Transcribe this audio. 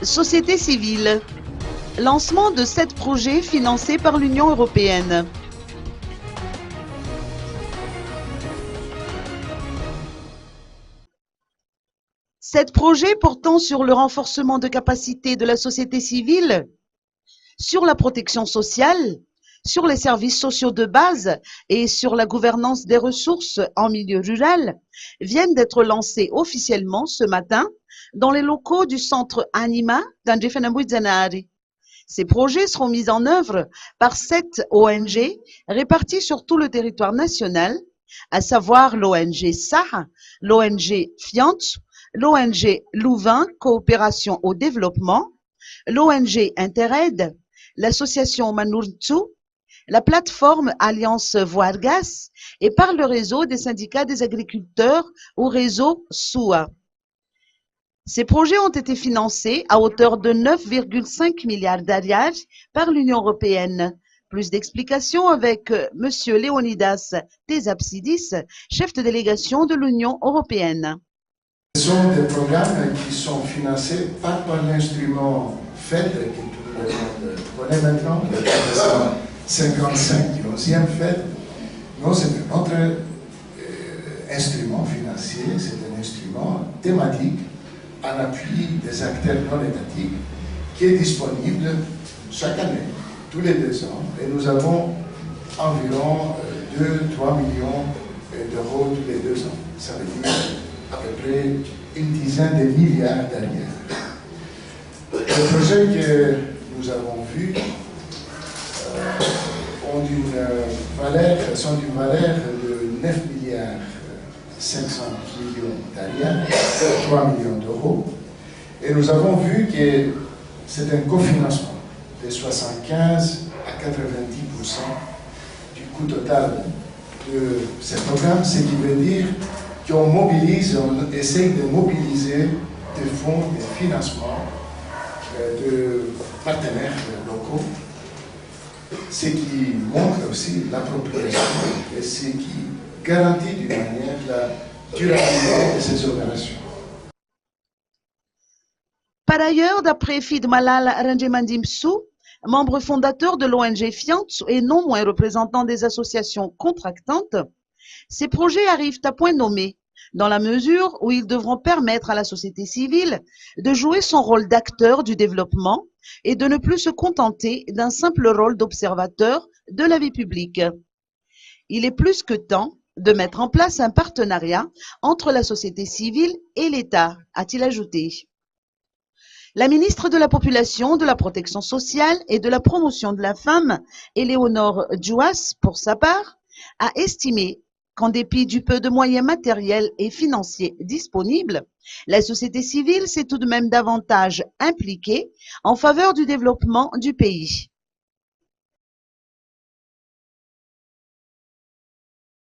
Société civile. Lancement de 7 projets financés par l'Union européenne. Sept projets portant sur le renforcement de capacités de la société civile, sur la protection sociale, sur les services sociaux de base et sur la gouvernance des ressources en milieu rural viennent d'être lancés officiellement ce matin dans les locaux du centre Anima d'Andjefenambouizanari. Ces projets seront mis en œuvre par 7 ONG réparties sur tout le territoire national, à savoir l'ONG SAH, l'ONG FIANT, l'ONG Louvain Coopération au Développement, l'ONG Interaide, l'association Manurtsu, la plateforme Alliance Voargas et par le réseau des syndicats des agriculteurs ou réseau SUA. Ces projets ont été financés à hauteur de 9,5 milliards d'arias par l'Union européenne. Plus d'explications avec M. Leonidas Tesapsidis, chef de délégation de l'Union européenne. Ce sont des programmes qui sont financés par l'instrument FED, que tout le monde connaît maintenant, le 55 du 11e FED. Non, c'est notre instrument financier, c'est un instrument thématique en appui des acteurs non étatiques qui est disponible chaque année, tous les 2 ans. Et nous avons environ 2-3 millions d'euros tous les 2 ans. Ça veut dire à peu près une dizaine de milliards d'années. Les projets que nous avons vus sont d'une valeur de 9 milliards 500 millions d'arias, 3 millions d'euros. Et nous avons vu que c'est un cofinancement de 75 à 90% du coût total de ces programmes, ce qui veut dire qu'on mobilise, on essaye de mobiliser des fonds, des financements de partenaires locaux, ce qui montre aussi l'appropriation et ce qui garantit d'une manière la durabilité de ces opérations. Par ailleurs, d'après Fid Malal Ranjemandimsu, membre fondateur de l'ONG FIANT et non moins représentant des associations contractantes, ces projets arrivent à point nommé, dans la mesure où ils devront permettre à la société civile de jouer son rôle d'acteur du développement et de ne plus se contenter d'un simple rôle d'observateur de la vie publique. Il est plus que temps de mettre en place un partenariat entre la société civile et l'État, a-t-il ajouté. La ministre de la Population, de la Protection sociale et de la Promotion de la femme, Éléonore Djouas, pour sa part, a estimé qu'en dépit du peu de moyens matériels et financiers disponibles, la société civile s'est tout de même davantage impliquée en faveur du développement du pays.